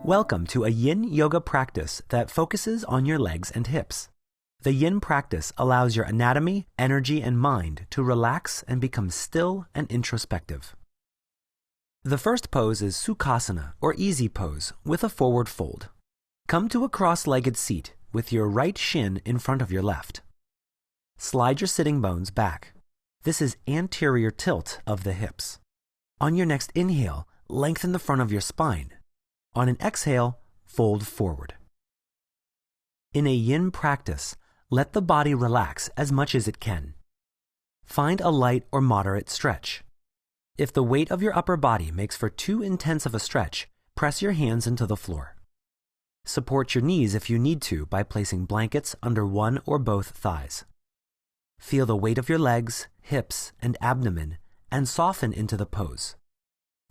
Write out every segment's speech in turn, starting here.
Welcome to a Yin Yoga practice that focuses on your legs and hips. The Yin practice allows your anatomy, energy, and mind to relax and become still and introspective. The first pose is Sukhasana, or easy pose, with a forward fold. Come to a cross-legged seat with your right shin in front of your left. Slide your sitting bones back. This is anterior tilt of the hips. On your next inhale, lengthen the front of your spine. On an exhale, fold forward. In a Yin practice, let the body relax as much as it can. Find a light or moderate stretch. If the weight of your upper body makes for too intense of a stretch, press your hands into the floor. Support your knees if you need to by placing blankets under one or both thighs. Feel the weight of your legs, hips, and abdomen, and soften into the pose.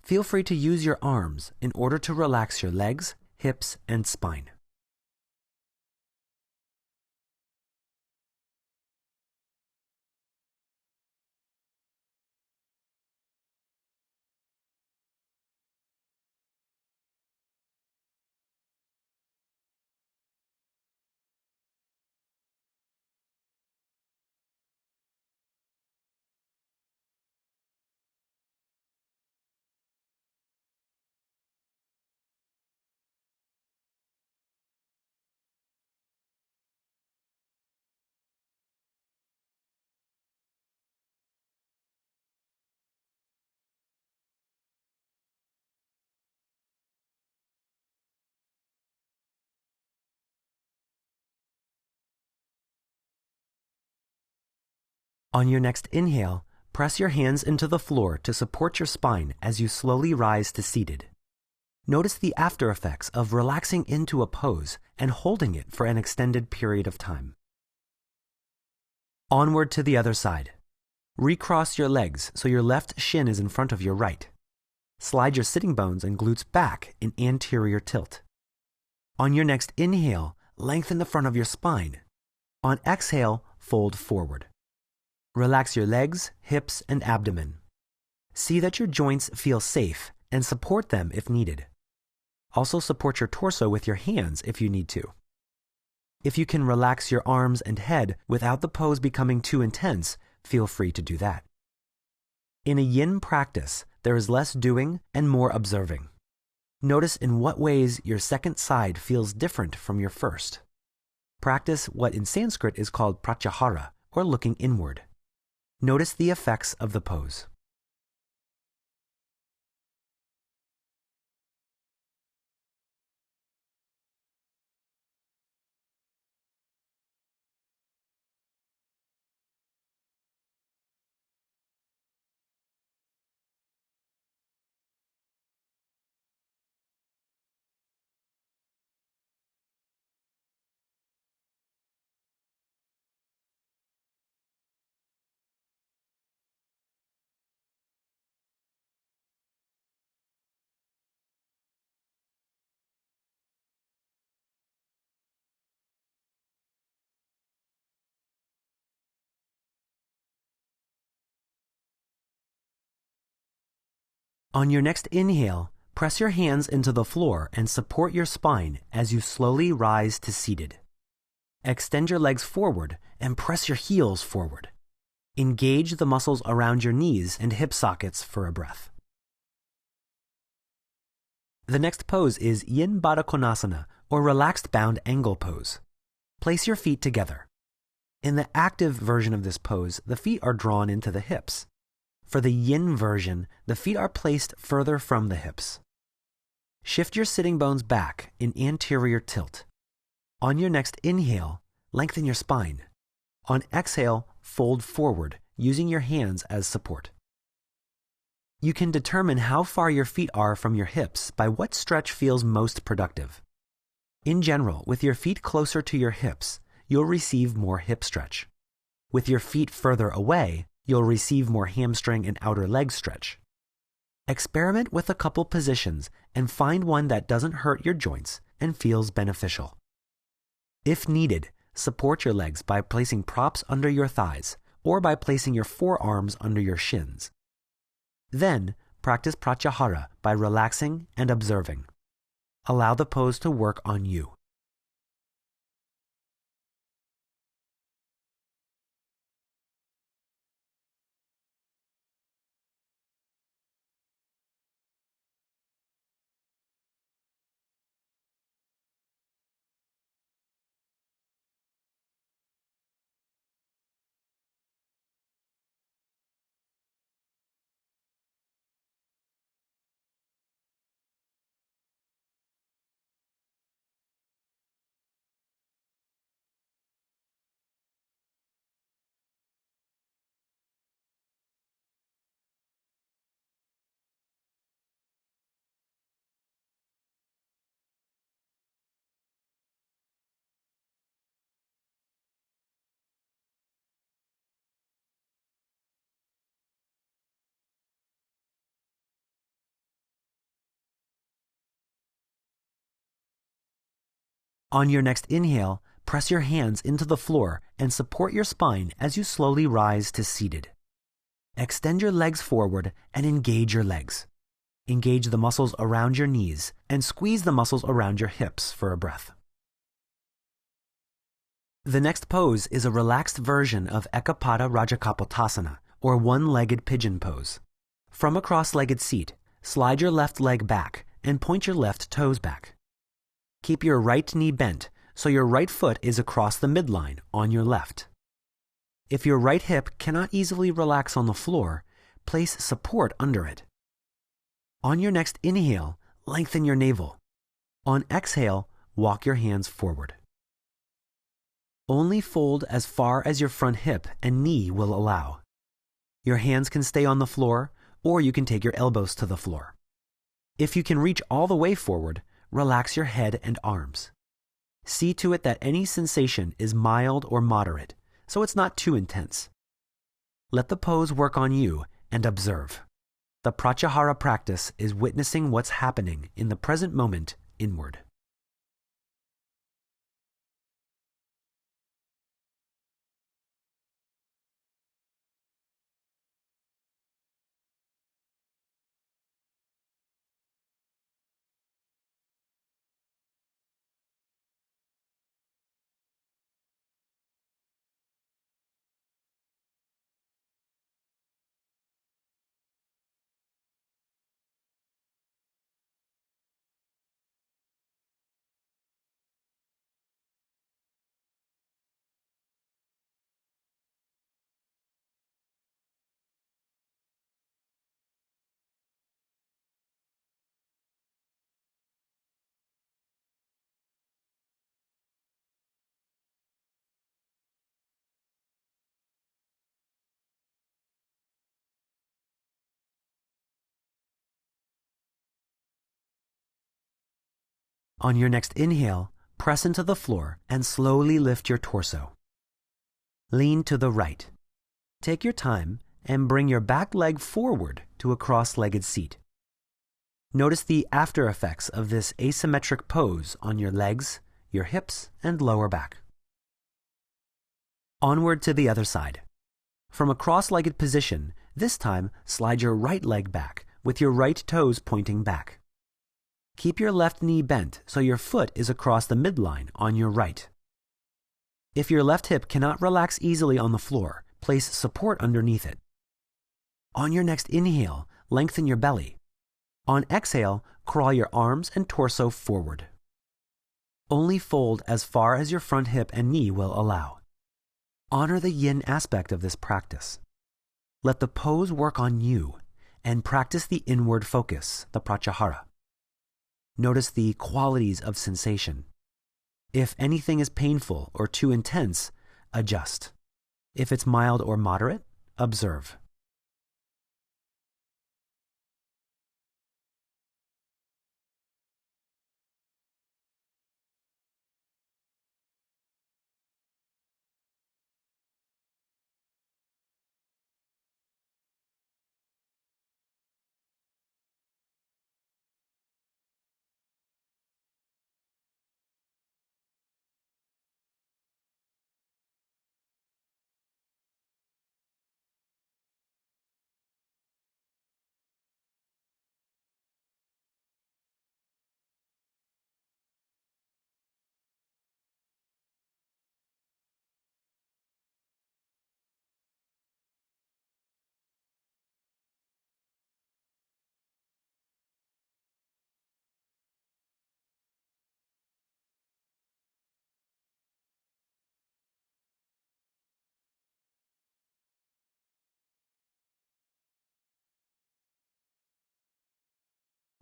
Feel free to use your arms in order to relax your legs, hips, and spine. On your next inhale, press your hands into the floor to support your spine as you slowly rise to seated. Notice the after effects of relaxing into a pose and holding it for an extended period of time. Onward to the other side. Recross your legs so your left shin is in front of your right. Slide your sitting bones and glutes back in anterior tilt. On your next inhale, lengthen the front of your spine. On exhale, fold forward. Relax your legs, hips, and abdomen. See that your joints feel safe and support them if needed. Also support your torso with your hands if you need to. If you can relax your arms and head without the pose becoming too intense, feel free to do that. In a Yin practice, there is less doing and more observing. Notice in what ways your second side feels different from your first. Practice what in Sanskrit is called pratyahara, or looking inward. Notice the effects of the pose. On your next inhale, press your hands into the floor and support your spine as you slowly rise to seated. Extend your legs forward and press your heels forward. Engage the muscles around your knees and hip sockets for a breath. The next pose is Yin Baddha Konasana, or relaxed bound angle pose. Place your feet together. In the active version of this pose, the feet are drawn into the hips. For the Yin version, the feet are placed further from the hips. Shift your sitting bones back in anterior tilt. On your next inhale, lengthen your spine. On exhale, fold forward, using your hands as support. You can determine how far your feet are from your hips by what stretch feels most productive. In general, with your feet closer to your hips, you'll receive more hip stretch. With your feet further away, you'll receive more hamstring and outer leg stretch. Experiment with a couple positions and find one that doesn't hurt your joints and feels beneficial. If needed, support your legs by placing props under your thighs or by placing your forearms under your shins. Then, practice pratyahara by relaxing and observing. Allow the pose to work on you. On your next inhale, press your hands into the floor and support your spine as you slowly rise to seated. Extend your legs forward and engage your legs. Engage the muscles around your knees and squeeze the muscles around your hips for a breath. The next pose is a relaxed version of Ekapada Rajakapotasana, or one-legged pigeon pose. From a cross-legged seat, slide your left leg back and point your left toes back. Keep your right knee bent so your right foot is across the midline on your left. If your right hip cannot easily relax on the floor, place support under it. On your next inhale, lengthen your navel. On exhale, walk your hands forward. Only fold as far as your front hip and knee will allow. Your hands can stay on the floor, or you can take your elbows to the floor. If you can reach all the way forward, relax your head and arms. See to it that any sensation is mild or moderate, so it's not too intense. Let the pose work on you and observe. The Pratyahara practice is witnessing what's happening in the present moment inward. On your next inhale, press into the floor and slowly lift your torso. Lean to the right. Take your time and bring your back leg forward to a cross-legged seat. Notice the after effects of this asymmetric pose on your legs, your hips, and lower back. Onward to the other side. From a cross-legged position, this time slide your right leg back with your right toes pointing back. Keep your left knee bent so your foot is across the midline on your right. If your left hip cannot relax easily on the floor, place support underneath it. On your next inhale, lengthen your belly. On exhale, crawl your arms and torso forward. Only fold as far as your front hip and knee will allow. Honor the yin aspect of this practice. Let the pose work on you and practice the inward focus, the pratyahara. Notice the qualities of sensation. If anything is painful or too intense, adjust. If it's mild or moderate, observe.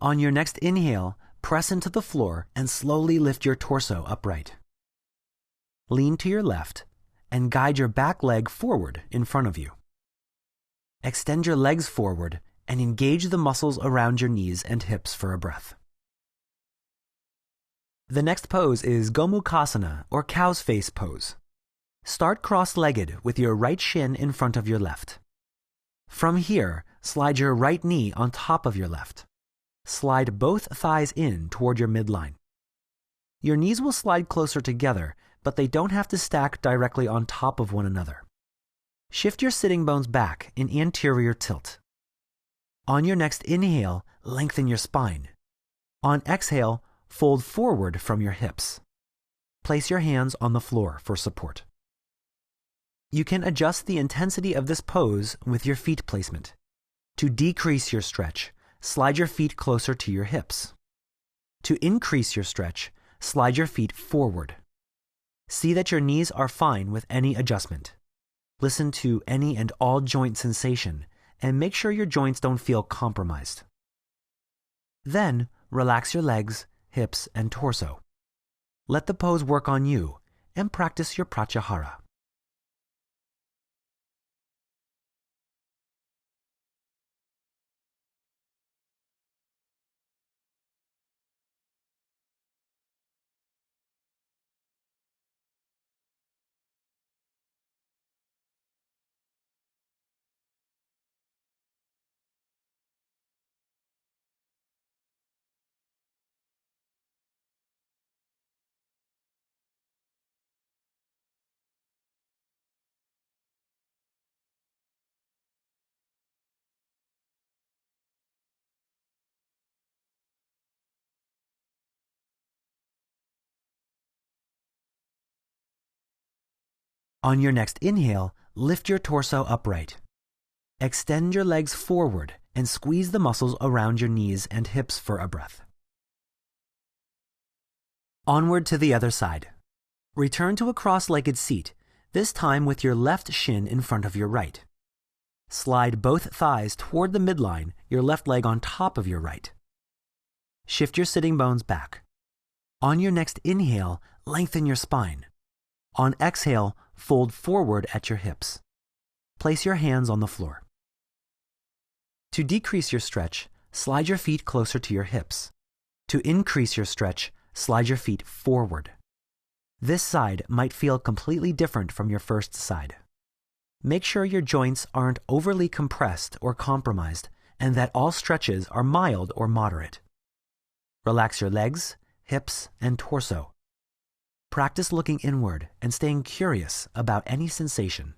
On your next inhale, press into the floor and slowly lift your torso upright. Lean to your left and guide your back leg forward in front of you. Extend your legs forward and engage the muscles around your knees and hips for a breath. The next pose is Gomukhasana, or cow's face pose. Start cross-legged with your right shin in front of your left. From here, slide your right knee on top of your left. Slide both thighs in toward your midline. Your knees will slide closer together, but they don't have to stack directly on top of one another. Shift your sitting bones back in anterior tilt. On your next inhale, lengthen your spine. On exhale, fold forward from your hips. Place your hands on the floor for support. You can adjust the intensity of this pose with your feet placement. To decrease your stretch, slide your feet closer to your hips. To increase your stretch, slide your feet forward. See that your knees are fine with any adjustment. Listen to any and all joint sensation and make sure your joints don't feel compromised. Then, relax your legs, hips, and torso. Let the pose work on you and practice your pratyahara. On your next inhale, lift your torso upright. Extend your legs forward and squeeze the muscles around your knees and hips for a breath. Onward to the other side. Return to a cross-legged seat, this time with your left shin in front of your right. Slide both thighs toward the midline, your left leg on top of your right. Shift your sitting bones back. On your next inhale, lengthen your spine. On exhale, fold forward at your hips. Place your hands on the floor. To decrease your stretch, slide your feet closer to your hips. To increase your stretch, slide your feet forward. This side might feel completely different from your first side. Make sure your joints aren't overly compressed or compromised and that all stretches are mild or moderate. Relax your legs, hips, and torso. Practice looking inward and staying curious about any sensation.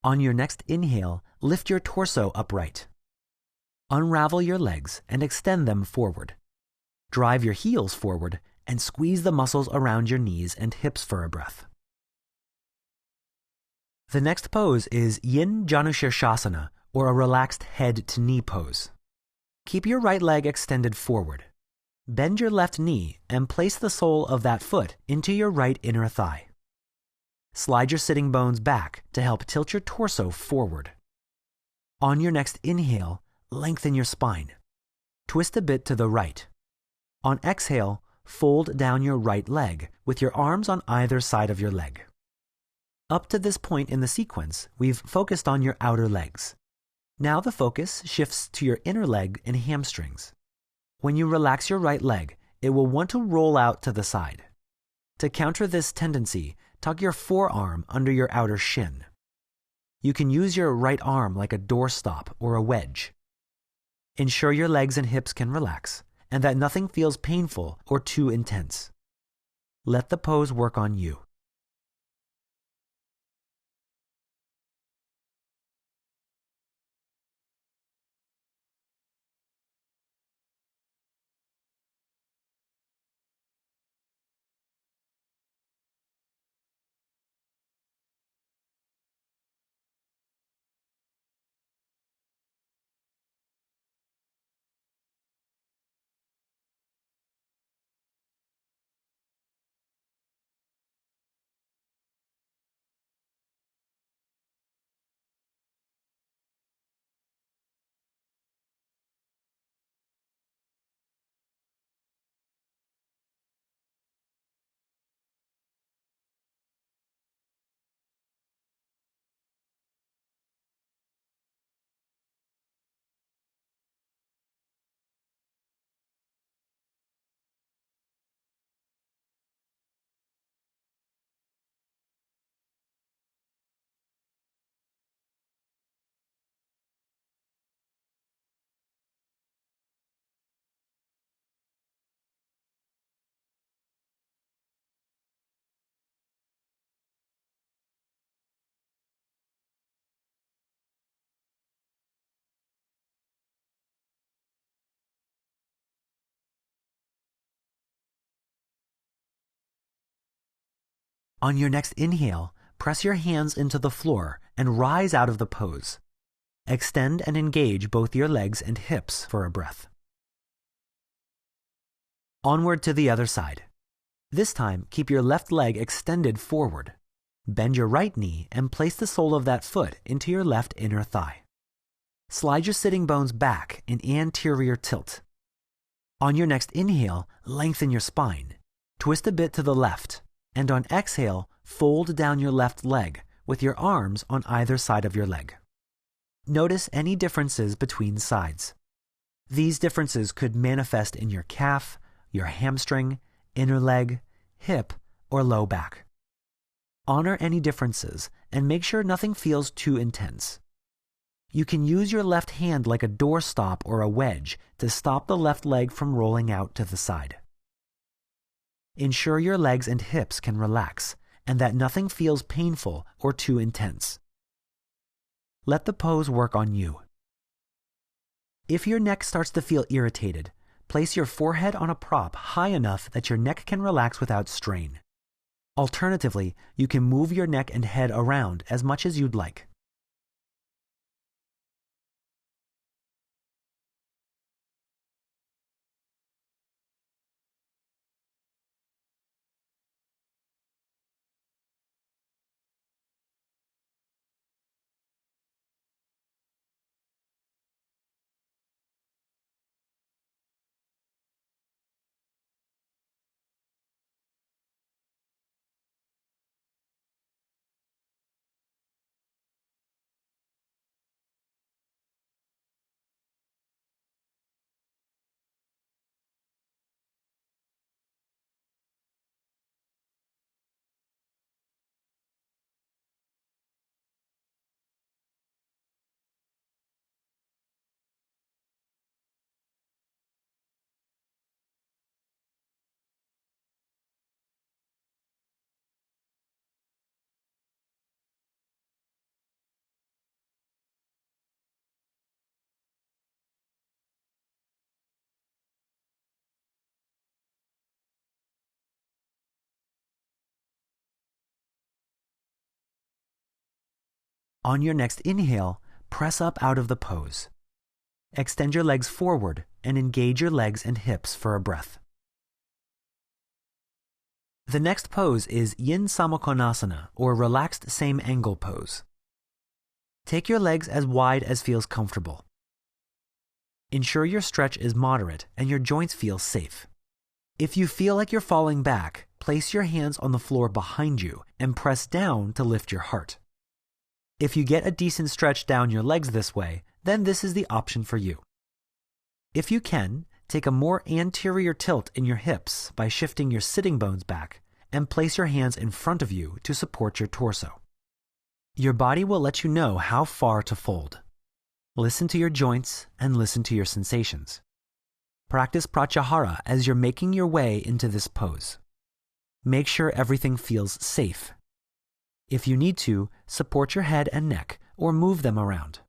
On your next inhale, lift your torso upright. Unravel your legs and extend them forward. Drive your heels forward and squeeze the muscles around your knees and hips for a breath. The next pose is Yin Janushirshasana, or a relaxed head to knee pose. Keep your right leg extended forward. Bend your left knee and place the sole of that foot into your right inner thigh. Slide your sitting bones back to help tilt your torso forward. On your next inhale, lengthen your spine. Twist a bit to the right. On exhale, fold down your right leg with your arms on either side of your leg. Up to this point in the sequence, we've focused on your outer legs. Now the focus shifts to your inner leg and hamstrings. When you relax your right leg, it will want to roll out to the side. To counter this tendency, tuck your forearm under your outer shin. You can use your right arm like a doorstop or a wedge. Ensure your legs and hips can relax and that nothing feels painful or too intense. Let the pose work on you. On your next inhale, press your hands into the floor and rise out of the pose. Extend and engage both your legs and hips for a breath. Onward to the other side. This time, keep your left leg extended forward. Bend your right knee and place the sole of that foot into your left inner thigh. Slide your sitting bones back in anterior tilt. On your next inhale, lengthen your spine. Twist a bit to the left, and on exhale, fold down your left leg with your arms on either side of your leg. Notice any differences between sides. These differences could manifest in your calf, your hamstring, inner leg, hip, or low back. Honor any differences and make sure nothing feels too intense. You can use your left hand like a doorstop or a wedge to stop the left leg from rolling out to the side. Ensure your legs and hips can relax and that nothing feels painful or too intense. Let the pose work on you. If your neck starts to feel irritated, place your forehead on a prop high enough that your neck can relax without strain. Alternatively, you can move your neck and head around as much as you'd like. On your next inhale, press up out of the pose. Extend your legs forward and engage your legs and hips for a breath. The next pose is Yin Samukkonasana, or relaxed same angle pose. Take your legs as wide as feels comfortable. Ensure your stretch is moderate and your joints feel safe. If you feel like you're falling back, place your hands on the floor behind you and press down to lift your heart. If you get a decent stretch down your legs this way, then this is the option for you. If you can, take a more anterior tilt in your hips by shifting your sitting bones back and place your hands in front of you to support your torso. Your body will let you know how far to fold. Listen to your joints and listen to your sensations. Practice pratyahara as you're making your way into this pose. Make sure everything feels safe. If you need to, support your head and neck or move them around.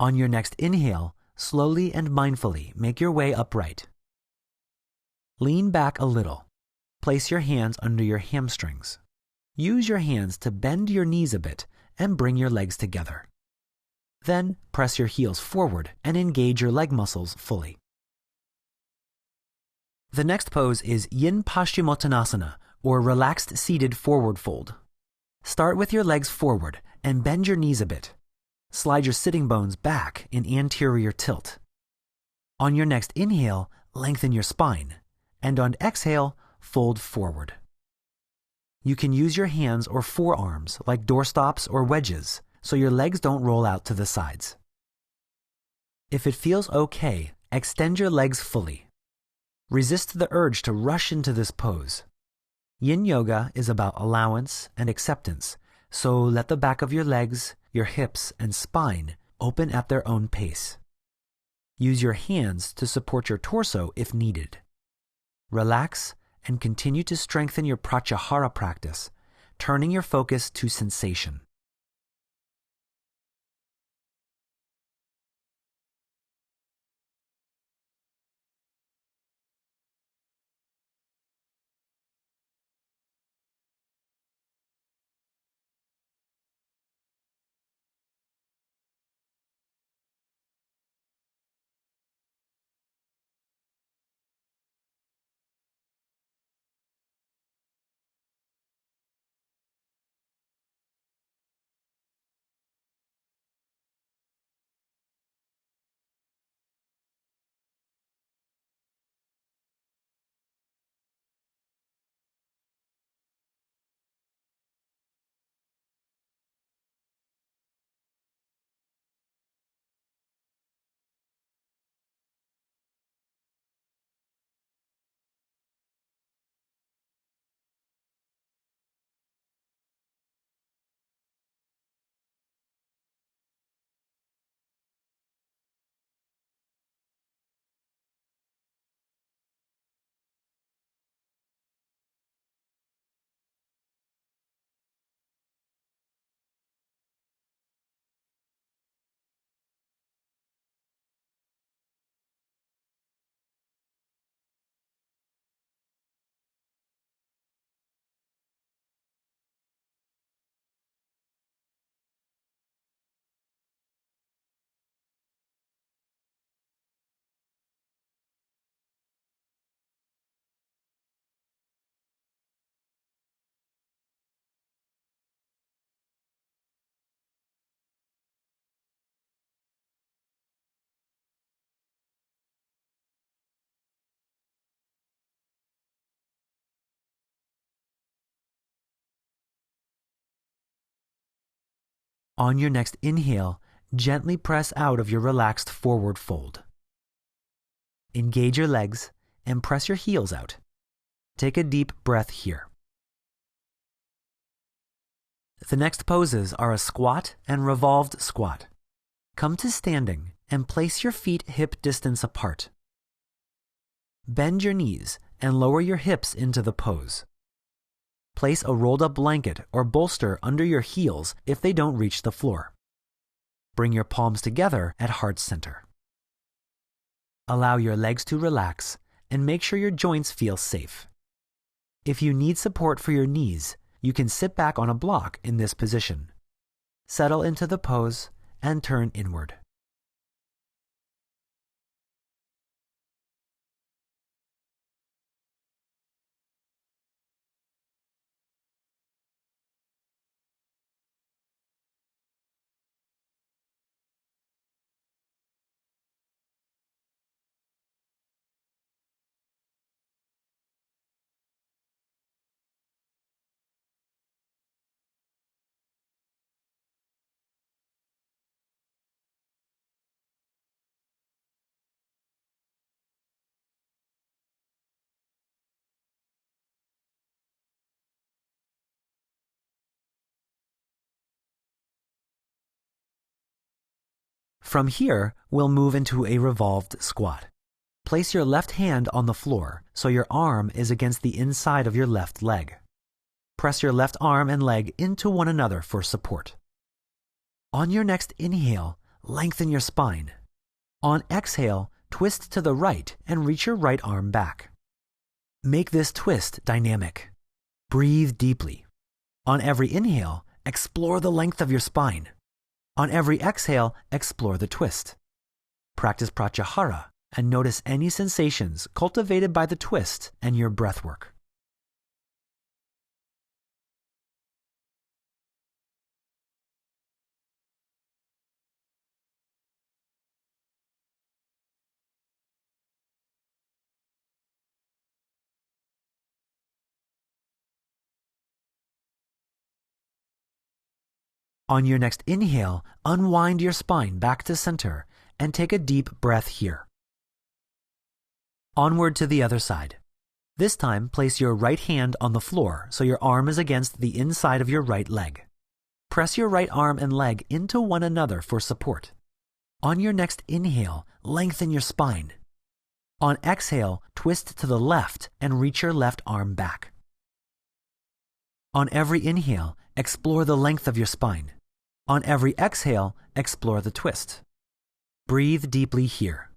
On your next inhale, slowly and mindfully make your way upright. Lean back a little. Place your hands under your hamstrings. Use your hands to bend your knees a bit and bring your legs together. Then press your heels forward and engage your leg muscles fully. The next pose is Yin Paschimottanasana, or relaxed seated forward fold. Start with your legs forward and bend your knees a bit. Slide your sitting bones back in anterior tilt. On your next inhale, lengthen your spine, and on exhale, fold forward. You can use your hands or forearms like doorstops or wedges so your legs don't roll out to the sides. If it feels okay, extend your legs fully. Resist the urge to rush into this pose. Yin Yoga is about allowance and acceptance, so let the back of your legs, your hips, and spine open at their own pace. Use your hands to support your torso if needed. Relax and continue to strengthen your pratyahara practice, turning your focus to sensation. On your next inhale, gently press out of your relaxed forward fold. Engage your legs and press your heels out. Take a deep breath here. The next poses are a squat and revolved squat. Come to standing and place your feet hip distance apart. Bend your knees and lower your hips into the pose. Place a rolled up blanket or bolster under your heels if they don't reach the floor. Bring your palms together at heart center. Allow your legs to relax and make sure your joints feel safe. If you need support for your knees, you can sit back on a block in this position. Settle into the pose and turn inward. From here, we'll move into a revolved squat. Place your left hand on the floor so your arm is against the inside of your left leg. Press your left arm and leg into one another for support. On your next inhale, lengthen your spine. On exhale, twist to the right and reach your right arm back. Make this twist dynamic. Breathe deeply. On every inhale, explore the length of your spine. On every exhale, explore the twist. Practice pratyahara and notice any sensations cultivated by the twist and your breath work. On your next inhale, unwind your spine back to center and take a deep breath here. Onward to the other side. This time, place your right hand on the floor so your arm is against the inside of your right leg. Press your right arm and leg into one another for support. On your next inhale, lengthen your spine. On exhale, twist to the left and reach your left arm back. On every inhale, explore the length of your spine. On every exhale, explore the twist. Breathe deeply here.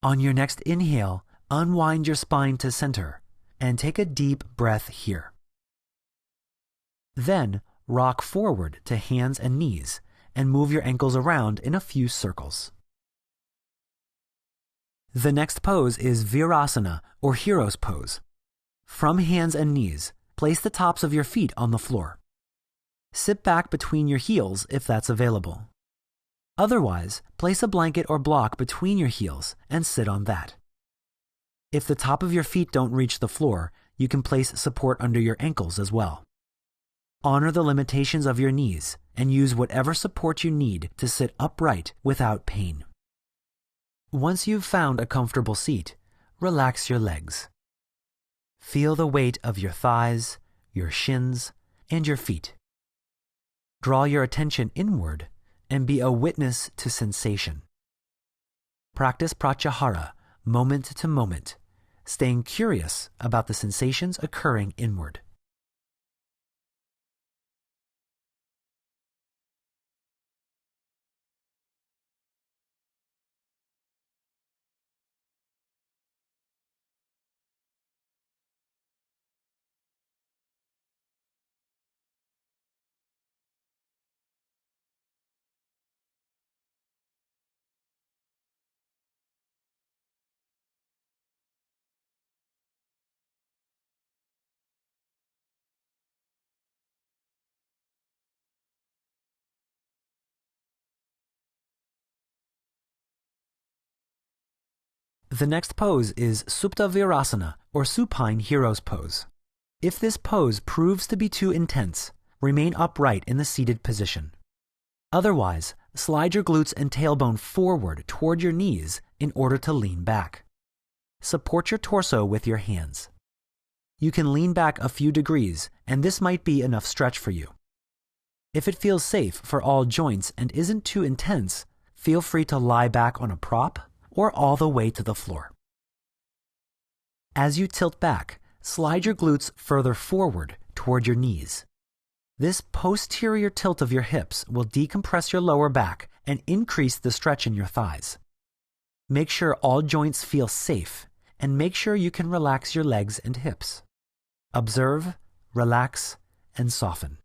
On your next inhale, unwind your spine to center and take a deep breath here. Then, rock forward to hands and knees and move your ankles around in a few circles. The next pose is Virasana or Hero's Pose. From hands and knees, place the tops of your feet on the floor. Sit back between your heels if that's available. Otherwise, place a blanket or block between your heels and sit on that. If the top of your feet don't reach the floor, you can place support under your ankles as well. Honor the limitations of your knees and use whatever support you need to sit upright without pain. Once you've found a comfortable seat, relax your legs. Feel the weight of your thighs, your shins, and your feet. Draw your attention inward and be a witness to sensation. Practice pratyahara moment to moment, staying curious about the sensations occurring inward. The next pose is Supta Virasana, or supine hero's pose. If this pose proves to be too intense, remain upright in the seated position. Otherwise, slide your glutes and tailbone forward toward your knees in order to lean back. Support your torso with your hands. You can lean back a few degrees, and this might be enough stretch for you. If it feels safe for all joints and isn't too intense, feel free to lie back on a prop or all the way to the floor. As you tilt back, slide your glutes further forward toward your knees. This posterior tilt of your hips will decompress your lower back and increase the stretch in your thighs. Make sure all joints feel safe, and make sure you can relax your legs and hips. Observe, relax, and soften.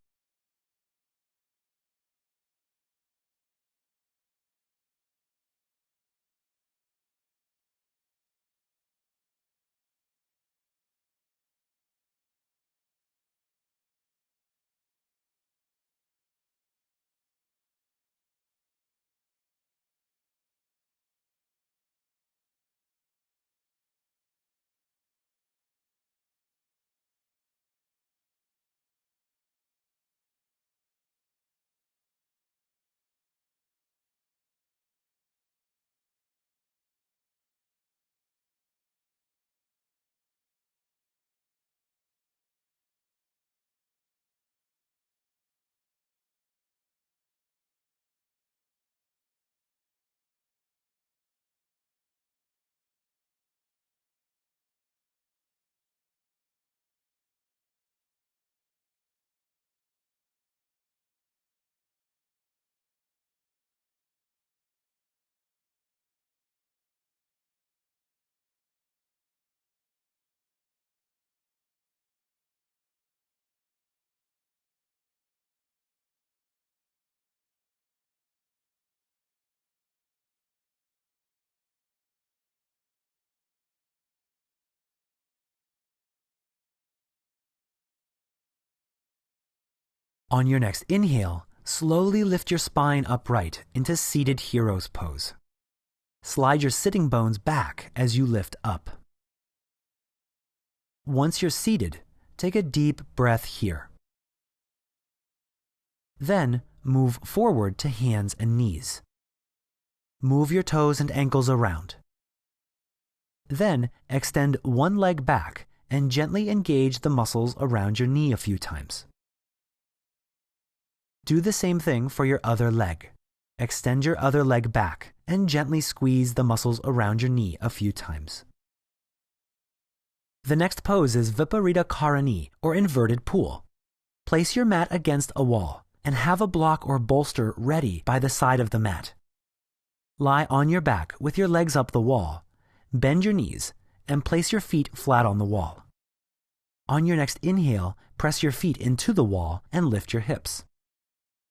On your next inhale, slowly lift your spine upright into seated hero's pose. Slide your sitting bones back as you lift up. Once you're seated, take a deep breath here. Then move forward to hands and knees. Move your toes and ankles around. Then extend one leg back and gently engage the muscles around your knee a few times. Do the same thing for your other leg. Extend your other leg back and gently squeeze the muscles around your knee a few times. The next pose is Viparita Karani, or inverted pool. Place your mat against a wall and have a block or bolster ready by the side of the mat. Lie on your back with your legs up the wall, bend your knees, and place your feet flat on the wall. On your next inhale, press your feet into the wall and lift your hips.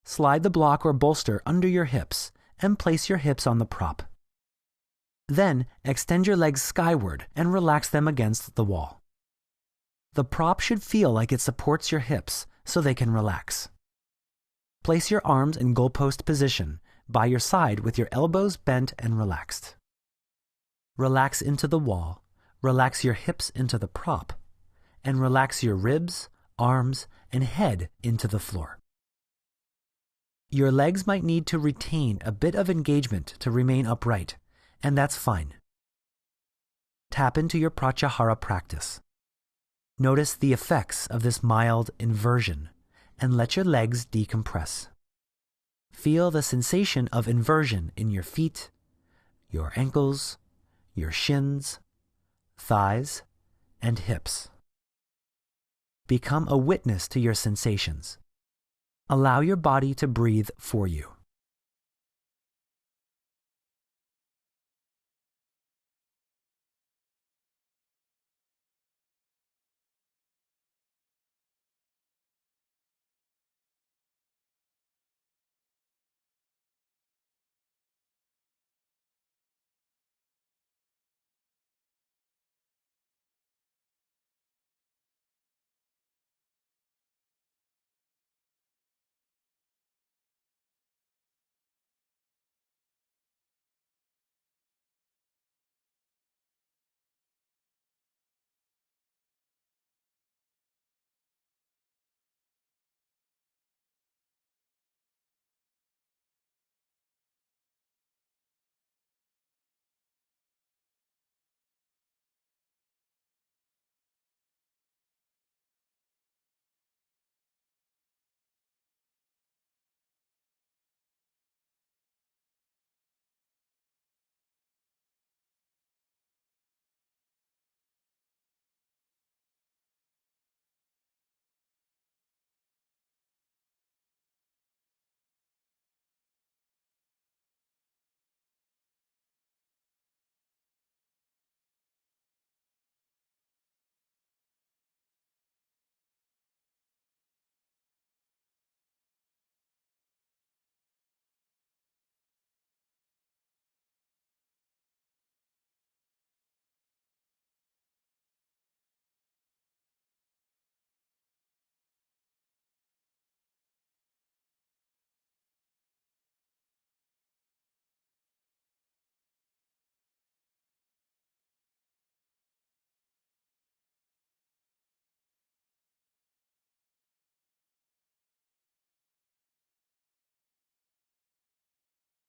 Slide the block or bolster under your hips and place your hips on the prop. Then extend your legs skyward and relax them against the wall. The prop should feel like it supports your hips so they can relax. Place your arms in goalpost position by your side with your elbows bent and relaxed. Relax into the wall, relax your hips into the prop, and relax your ribs, arms, and head into the floor. Your legs might need to retain a bit of engagement to remain upright, and that's fine. Tap into your pratyahara practice. Notice the effects of this mild inversion and let your legs decompress. Feel the sensation of inversion in your feet, your ankles, your shins, thighs, and hips. Become a witness to your sensations. Allow your body to breathe for you.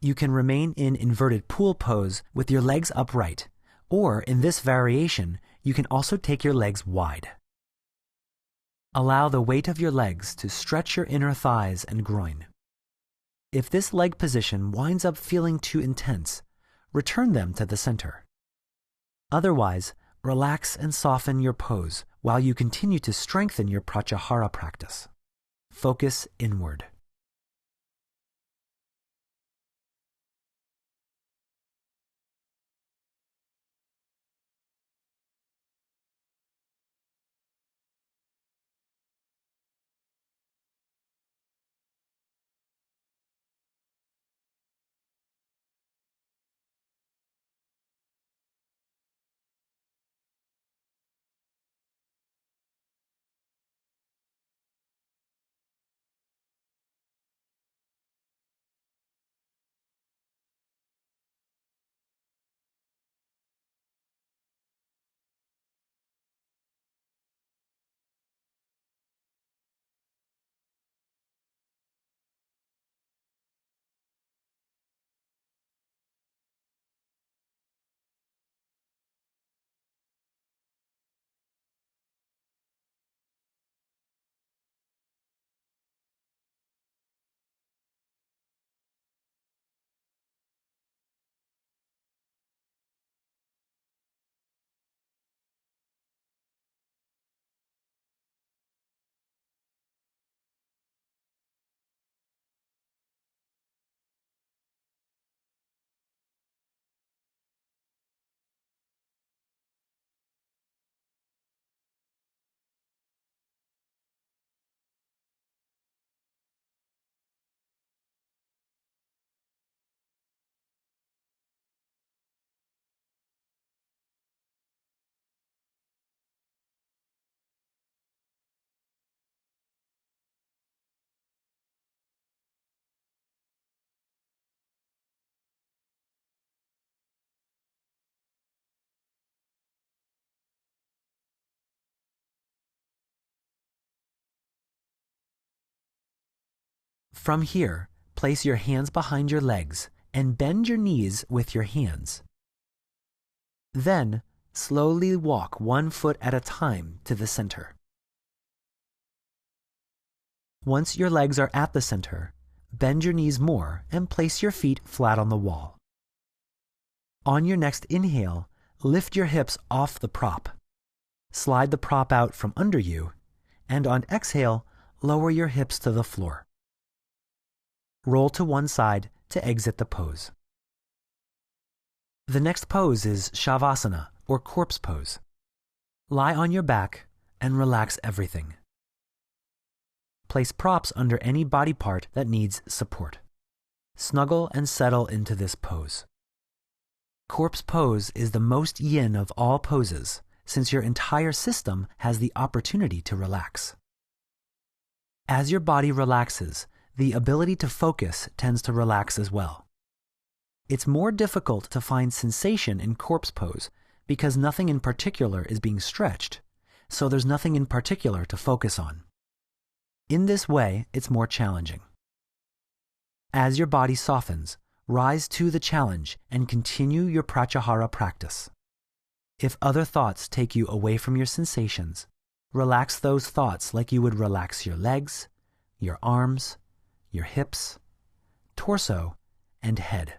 You can remain in inverted pool pose with your legs upright, or in this variation, you can also take your legs wide. Allow the weight of your legs to stretch your inner thighs and groin. If this leg position winds up feeling too intense, return them to the center. Otherwise, relax and soften your pose while you continue to strengthen your pratyahara practice. Focus inward. From here, place your hands behind your legs and bend your knees with your hands. Then, slowly walk 1 foot at a time to the center. Once your legs are at the center, bend your knees more and place your feet flat on the wall. On your next inhale, lift your hips off the prop. Slide the prop out from under you, and on exhale, lower your hips to the floor. Roll to one side to exit the pose. The next pose is Shavasana, or corpse pose. Lie on your back and relax everything. Place props under any body part that needs support. Snuggle and settle into this pose. Corpse pose is the most yin of all poses, since your entire system has the opportunity to relax. As your body relaxes, the ability to focus tends to relax as well. It's more difficult to find sensation in corpse pose because nothing in particular is being stretched, so there's nothing in particular to focus on. In this way, it's more challenging. As your body softens, rise to the challenge and continue your pratyahara practice. If other thoughts take you away from your sensations, relax those thoughts like you would relax your legs, your arms, your hips, torso, and head.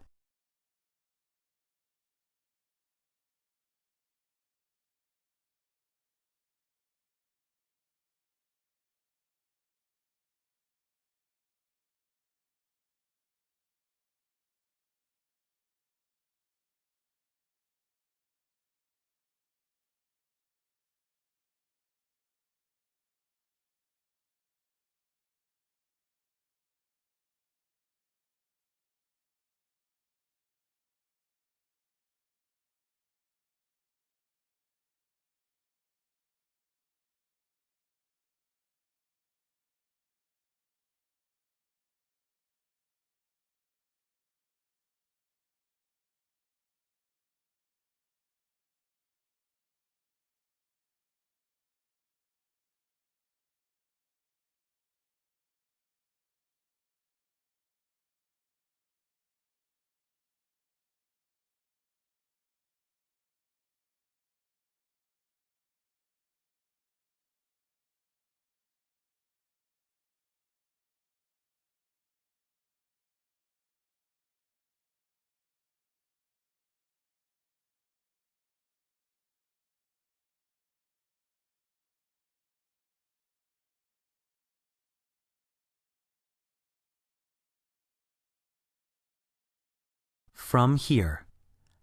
From here,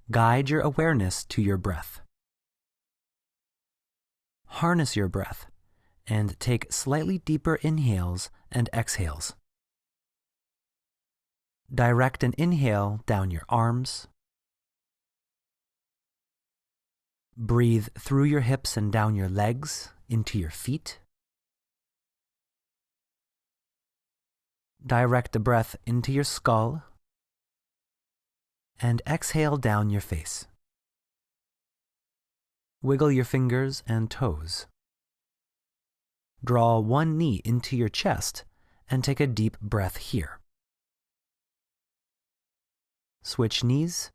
guide your awareness to your breath. Harness your breath and take slightly deeper inhales and exhales. Direct an inhale down your arms. Breathe through your hips and down your legs into your feet. Direct the breath into your skull and exhale down your face. Wiggle your fingers and toes. Draw one knee into your chest and take a deep breath here. Switch knees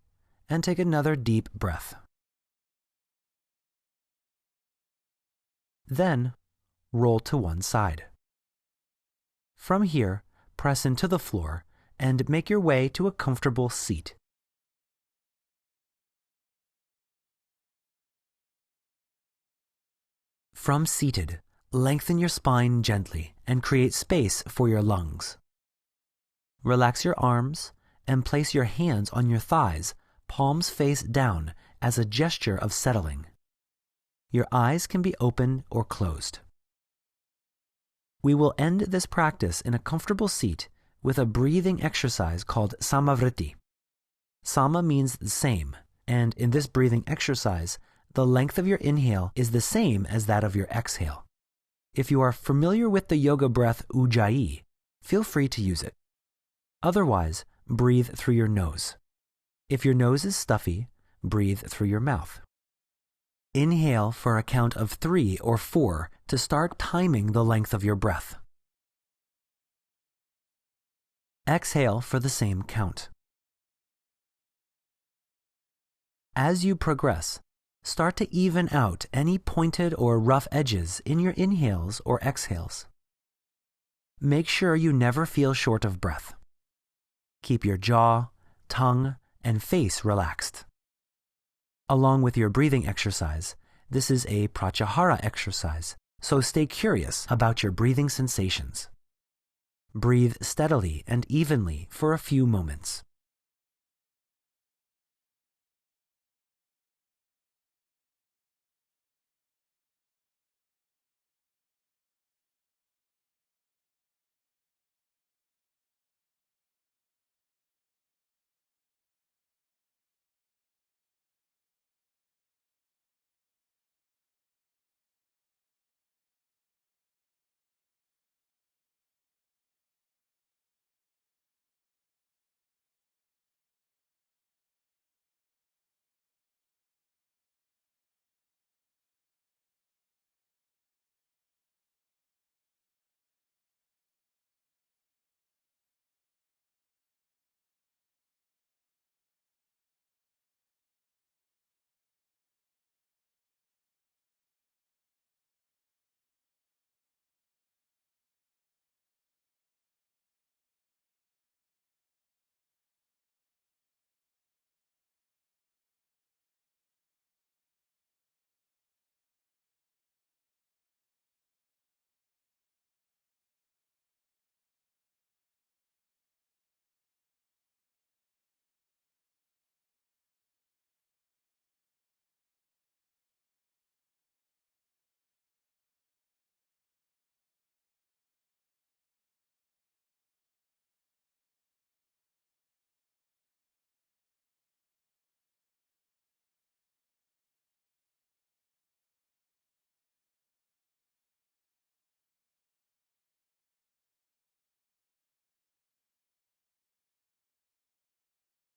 and take another deep breath. Then, roll to one side. From here, press into the floor and make your way to a comfortable seat. From seated, lengthen your spine gently and create space for your lungs. Relax your arms and place your hands on your thighs, palms face down, as a gesture of settling. Your eyes can be open or closed. We will end this practice in a comfortable seat with a breathing exercise called samavriti. Sama means the same, and in this breathing exercise, the length of your inhale is the same as that of your exhale. If you are familiar with the yoga breath Ujjayi, feel free to use it. Otherwise, breathe through your nose. If your nose is stuffy, breathe through your mouth. Inhale for a count of 3 or 4 to start timing the length of your breath. Exhale for the same count. As you progress, start to even out any pointed or rough edges in your inhales or exhales. Make sure you never feel short of breath. Keep your jaw, tongue, and face relaxed. Along with your breathing exercise, this is a pratyahara exercise, so stay curious about your breathing sensations. Breathe steadily and evenly for a few moments.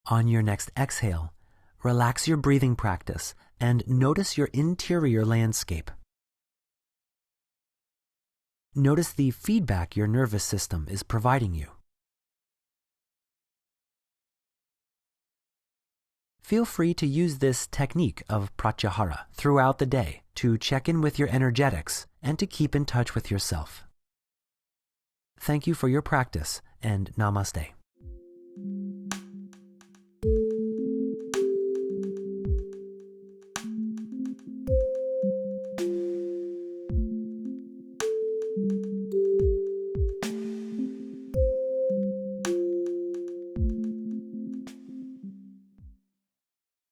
On your next exhale, relax your breathing practice and notice your interior landscape. Notice the feedback your nervous system is providing you. Feel free to use this technique of pratyahara throughout the day to check in with your energetics and to keep in touch with yourself. Thank you for your practice, and namaste.